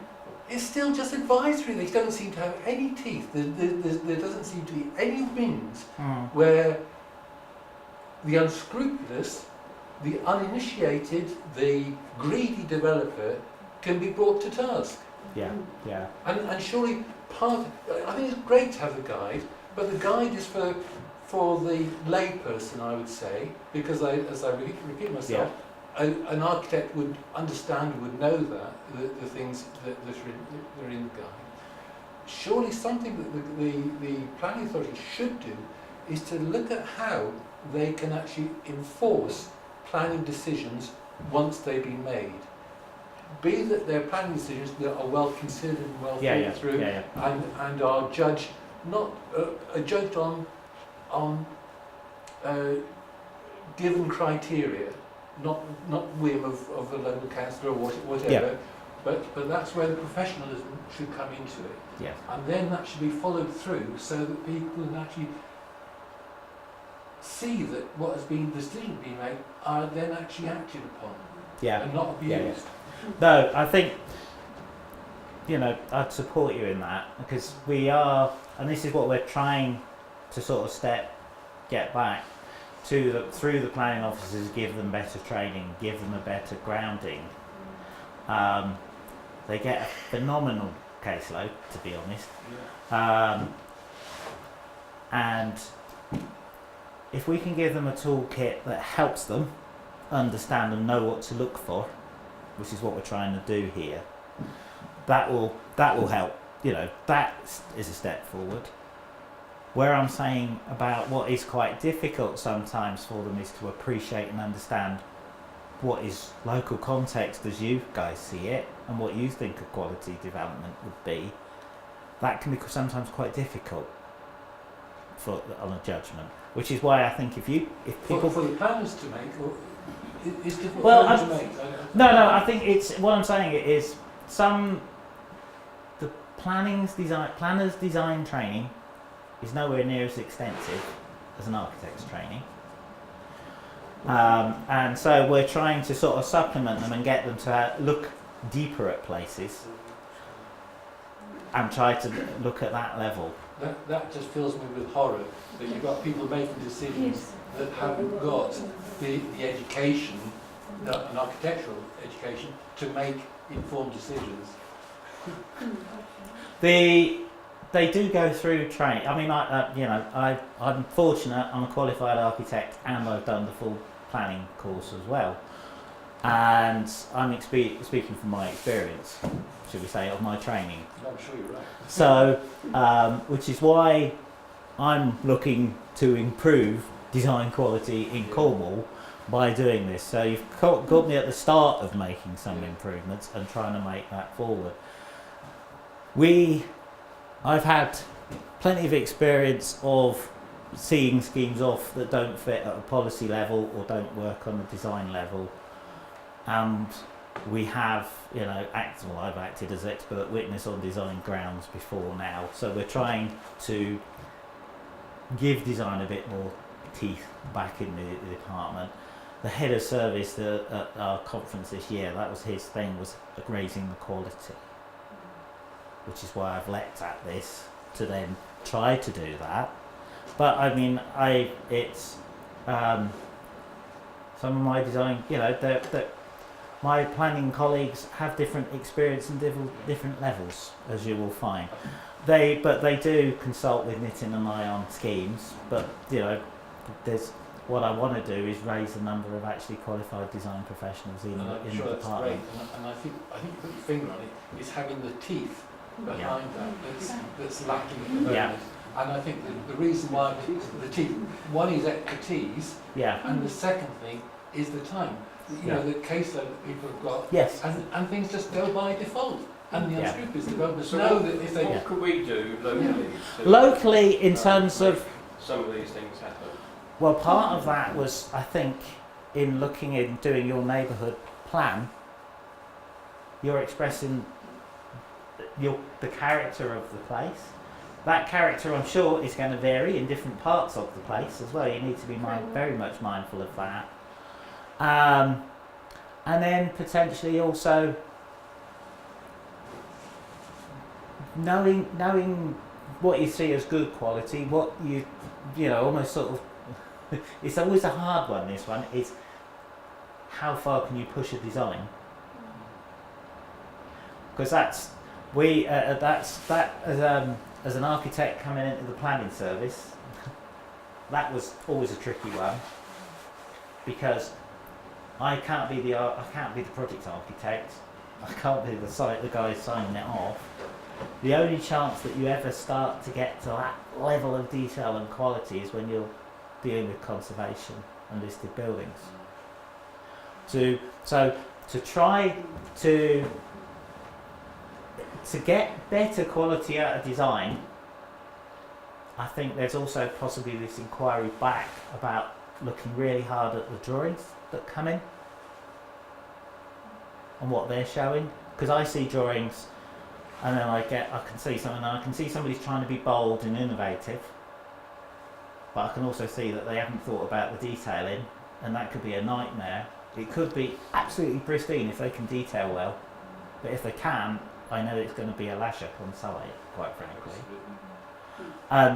it's still just advisory. They don't seem to have any teeth. There doesn't seem to be any wings where the unscrupulous, the uninitiated, the greedy developer can be brought to task. And surely I think it's great to have a guide, but the guide is for the layperson, I would say, because as I repeat myself, an architect would understand, would know that the things that are in the guide. Surely something that the planning authority should do is to look at how they can actually enforce planning decisions once they've been made. Be that they're planning decisions that are well considered and well thought through, and are judged judged on given criteria, not whim of the local council or whatever, but that's where the professionalism should come into it. And then that should be followed through so that people can actually see that what has been, the decision being made, are then actually acted upon and not abused. No, I think, I'd support you in that, because we are, and this is what we're trying to sort of get back to through the planning officers, give them better training, give them a better grounding. They get a phenomenal caseload, to be honest. And if we can give them a toolkit that helps them understand and know what to look for, which is what we're trying to do here, that will help. You know, that is a step forward. Where I'm saying about what is quite difficult sometimes for them is to appreciate and understand what is local context as you guys see it and what you think a quality development would be. That can be sometimes quite difficult on a judgment, which is why I think if people for the planners to make, or it's difficult Well, for them to make. no, I think it's what I'm saying is the planners design training is nowhere near as extensive as an architect's training. And so we're trying to sort of supplement them and get them to look deeper at places and try to look at that level. That just fills me with horror, that you've got people making decisions that haven't got the education, an architectural education, to make informed decisions. They do go through training. I mean, I'm fortunate. I'm a qualified architect, and I've done the full planning course as well. And I'm speaking from my experience, should we say, of my training. I'm sure you're right. So, which is why I'm looking to improve design quality in Cornwall by doing this. So you've got me at the start of making some improvements and trying to make that forward. I've had plenty of experience of seeing schemes off that don't fit at a policy level or don't work on a design level, and we have, I've acted as expert witness on design grounds before now, so we're trying to give design a bit more teeth back in the department. The head of service at our conference this year, that was his thing, was raising the quality, which is why I've leapt at this to then try to do that. But I mean, it's some of my design, my planning colleagues have different experience and different levels, as you will find. They do consult with Nitin and I on schemes, but there's what I want to do is raise the number of actually qualified design professionals in the department. And I think you put your finger on it. It's having the teeth behind that's lacking at the moment. Yeah. And I think the reason why the teeth, one is expertise, and the second thing is the time. The caseload that people have got, yes, and things just go by default. And the unscrupulous developers So know that if they... What could we do locally? Locally, in terms of... Some of these things happen. Well, part of that was, I think, in looking in doing your neighbourhood plan, you're expressing the character of the place. That character, I'm sure, is going to vary in different parts of the place as well. You need to be very much mindful of that. And then potentially also knowing what you see as good quality, what almost sort of it's always a hard one. This one is how far can you push a design, because as an architect coming into the planning service, that was always a tricky one, because I can't be the project architect. I can't be the guy signing it off. The only chance that you ever start to get to that level of detail and quality is when you're dealing with conservation and listed buildings. To try to get better quality out of design, I think there's also possibly this inquiry back about looking really hard at the drawings that come in and what they're showing, because I see drawings and then I can see something, and I can see somebody's trying to be bold and innovative, but I can also see that they haven't thought about the detailing, and that could be a nightmare. It could be absolutely pristine if they can detail well, but if they can't, I know it's going to be a lash up on site, quite frankly.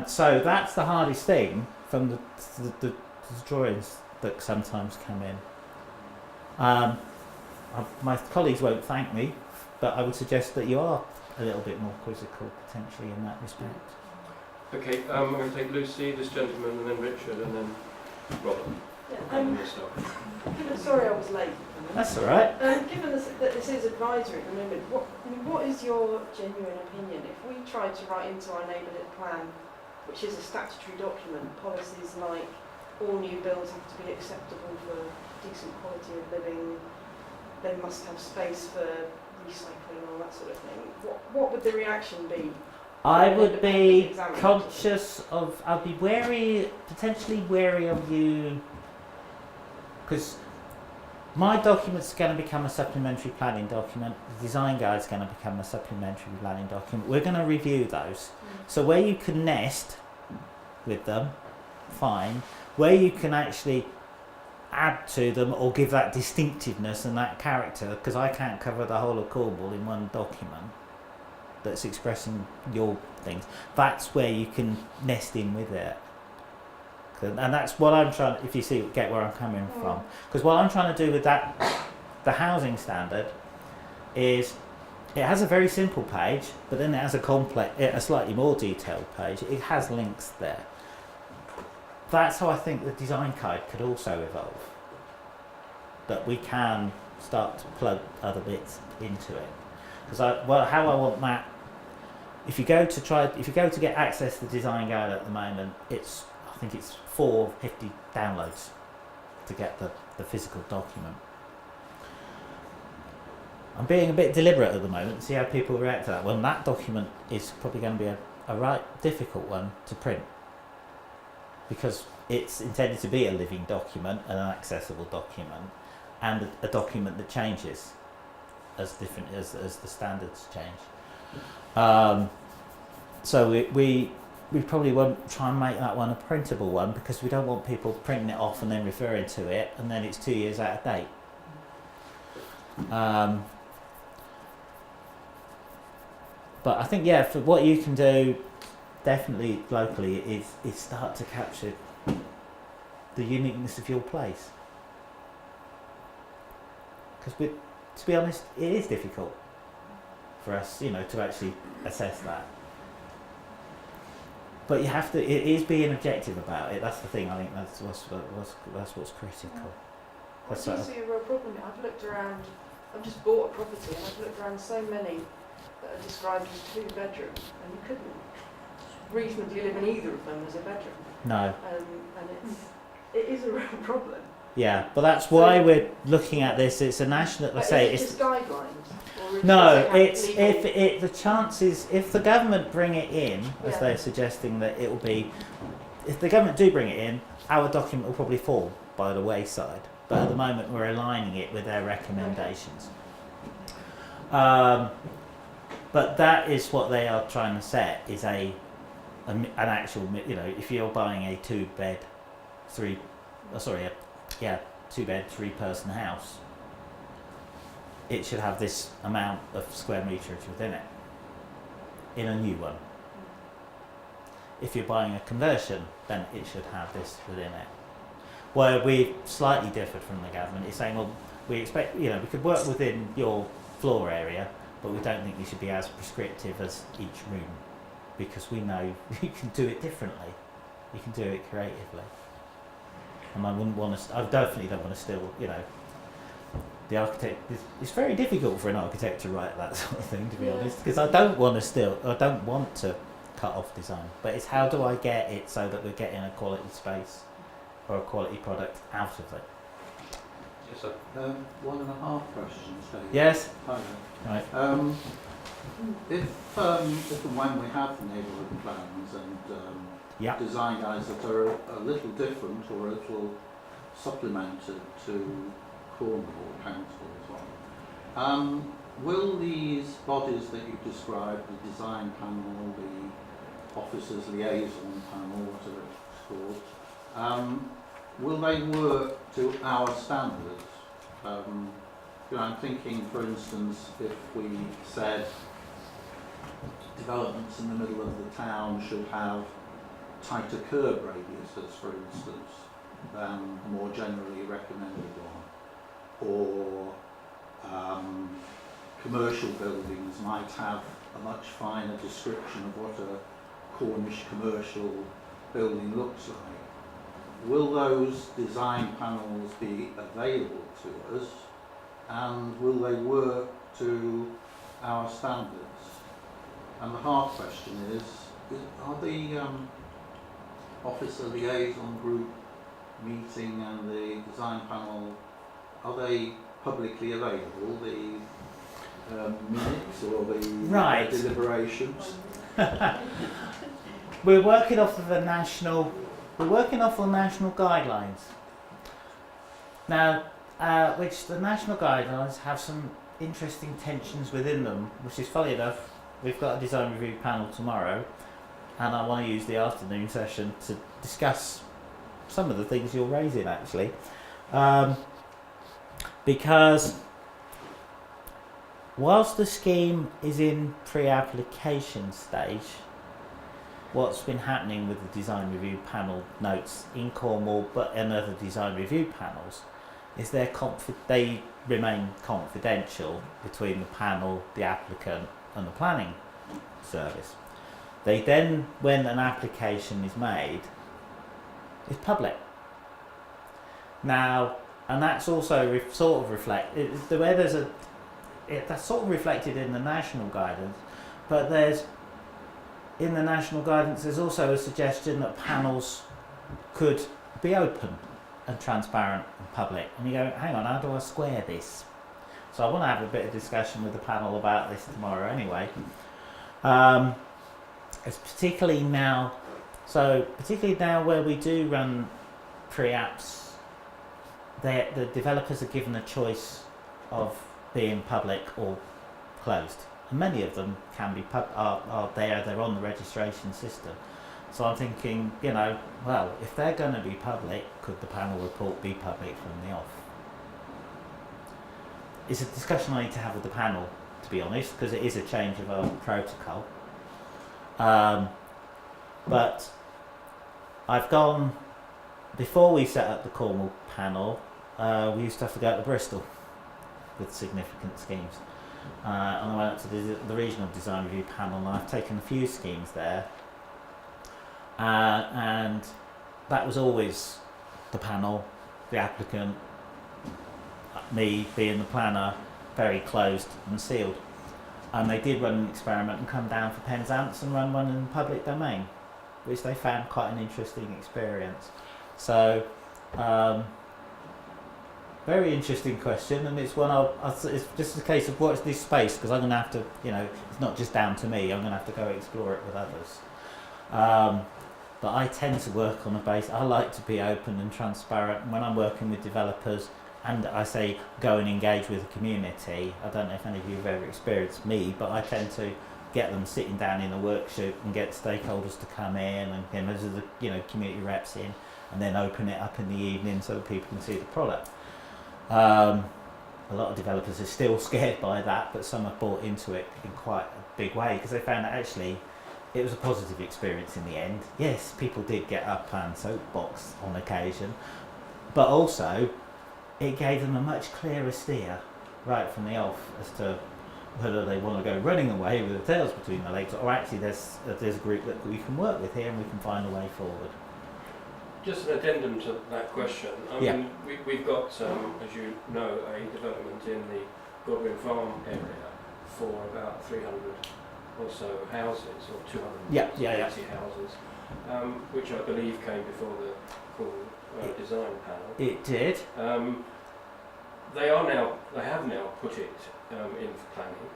So that's the hardest thing from the drawings that sometimes come in. My colleagues won't thank me, but I would suggest that you are a little bit more quizzical potentially in that respect. Okay, I'm going to take Lucy, this gentleman, and then Richard, and then Robert. Yeah, And this stuff. sorry I was late. That's all right. Given that this is advisory at the moment, what is your genuine opinion? If we tried to write into our neighbourhood plan, which is a statutory document, policies like all new builds have to be acceptable for decent quality of living, they must have space for recycling, all that sort of thing, what would the reaction be? I would be conscious of, I'd be wary, potentially wary of you, because my document's going to become a supplementary planning document, the design guide's going to become a supplementary planning document. We're going to review those. So where you can nest with them, fine. Where you can actually add to them or give that distinctiveness and that character, because I can't cover the whole of Cornwall in one document that's expressing your things, that's where you can nest in with it. And that's what I'm trying, if you see, get where I'm coming from. Because what I'm trying to do with that, the housing standard, is it has a very simple page, but then it has a slightly more detailed page. It has links there. That's how I think the design guide could also evolve. That we can start to plug other bits into it. Because how I want that, if you go to get access to the design guide at the moment, I think it's 450 downloads to get the physical document. I'm being a bit deliberate at the moment to see how people react to that. Well, that document is probably going to be a right difficult one to print, because it's intended to be a living document, an accessible document, and a document that changes as the standards change. So we probably won't try and make that one a printable one, because we don't want people printing it off and then referring to it, and then it's 2 years out of date. But I think, yeah, for what you can do definitely locally is start to capture the uniqueness of your place. Because to be honest, it is difficult for us, to actually assess that. But you have to. It is being objective about it. That's the thing. I think that's what's critical. I do see a real problem. I've looked around. I've just bought a property, and I've looked around so many that are described as 2 bedrooms, and you couldn't reasonably live in either of them as a bedroom. No. And it is a real problem. Yeah, but that's why we're looking at this. It's a national. But it's just guidelines. No, it's the chances, if the government bring it in, as they're suggesting that it will be, if the government do bring it in, our document will probably fall by the wayside. But at the moment we're aligning it with their recommendations. But that is what they are trying to set, is an actual, if you're buying a 2-bed, 2-bed, 3-person house, it should have this amount of square meterage within it, in a new one. If you're buying a conversion, then it should have this within it. Where we slightly differed from the government is saying, well, we expect, we could work within your floor area, but we don't think we should be as prescriptive as each room, because we know you can do it differently. You can do it creatively. And I definitely don't want to steal, the architect, it's very difficult for an architect to write that sort of thing, to be honest, because I don't want to cut off design, but it's how do I get it so that we're getting a quality space or a quality product out of it. Yes, sir. 1.5 questions. Dave. Yes. Hi. Right. If and when we have neighbourhood plans and design guides that are a little different or a little supplemented to Cornwall Council as well, will these bodies that you described, the design panel, the officers liaison panel, whatever it's called, will they work to our standards? I'm thinking, for instance, if we said developments in the middle of the town should have tighter curb radiuses, for instance, than the more generally recommended one, or commercial buildings might have a much finer description of what a Cornish commercial building looks like. Will those design panels be available to us, and will they work to our standards? And the hard question is are the officer liaison group meeting and the design panel, are they publicly available, the minutes or the Right. deliberations? We're working off of the national guidelines. Now, which the national guidelines have some interesting tensions within them, which is funny enough. We've got a design review panel tomorrow, and I want to use the afternoon session to discuss some of the things you're raising, actually, because whilst the scheme is in pre-application stage, what's been happening with the design review panel notes in Cornwall, but in other design review panels, is they remain confidential between the panel, the applicant, and the planning service. They then, when an application is made, is public. Now, and that's also that's sort of reflected in the national guidance, but in the national guidance there's also a suggestion that panels could be open and transparent and public. And you go, hang on, how do I square this? So I want to have a bit of discussion with the panel about this tomorrow anyway. It's particularly now where we do run pre-apps, the developers are given a choice of being public or closed. And many of them can be they're on the registration system. So I'm thinking, if they're going to be public, could the panel report be public from the off? It's a discussion I need to have with the panel, to be honest, because it is a change of our protocol. But I've gone, before we set up the Cornwall panel, we used to have to go to Bristol with significant schemes. And I went up to the regional design review panel, and I've taken a few schemes there. And that was always the panel, the applicant, me being the planner, very closed and sealed. And they did run an experiment and come down for Penzance and run one in the public domain, which they found quite an interesting experience. So, very interesting question, and it's one it's just a case of what's this space, because I'm going to have to, it's not just down to me, I'm going to have to go explore it with others. But I tend to work on a base, I like to be open and transparent, and when I'm working with developers, and I say go and engage with the community, I don't know if any of you have ever experienced me, but I tend to get them sitting down in a workshop and get stakeholders to come in, and those are the community reps in, and then open it up in the evening so that people can see the product. A lot of developers are still scared by that, but some have bought into it in quite a big way because they found that actually it was a positive experience in the end. Yes, people did get up and soapbox on occasion, but also it gave them a much clearer steer right from the off as to whether they want to go running away with their tails between their legs, or actually there's a group that we can work with here and we can find a way forward. Just an addendum to that question. I mean, we've got, as you know, a development in the Godwin Farm area for about 300 or so houses, or 280 houses, which I believe came before the Cornwall design panel. It did. They have now put it in for planning.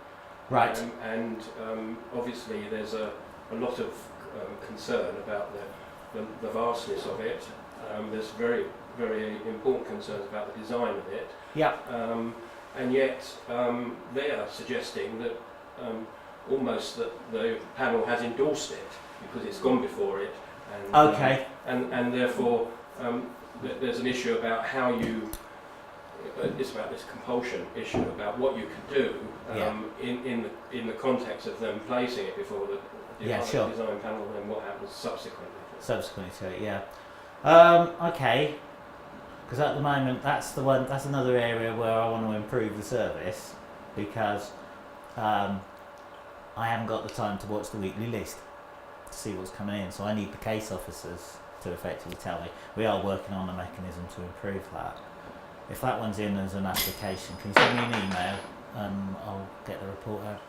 Right. And obviously there's a lot of concern about the vastness of it. There's very, very important concerns about the design of it. Yeah. And yet they are suggesting that almost that the panel has endorsed it because it's gone before it. And, and therefore there's an issue about how you. It's about this compulsion issue about what you can do in the context of them placing it before the design panel, and what happens subsequently. Subsequently to it, okay. Because at the moment, that's another area where I want to improve the service, because I haven't got the time to watch the weekly list to see what's coming in. So I need the case officers to effectively tell me. We are working on a mechanism to improve that. If that one's in as an application, can you send me an email and I'll get the report out?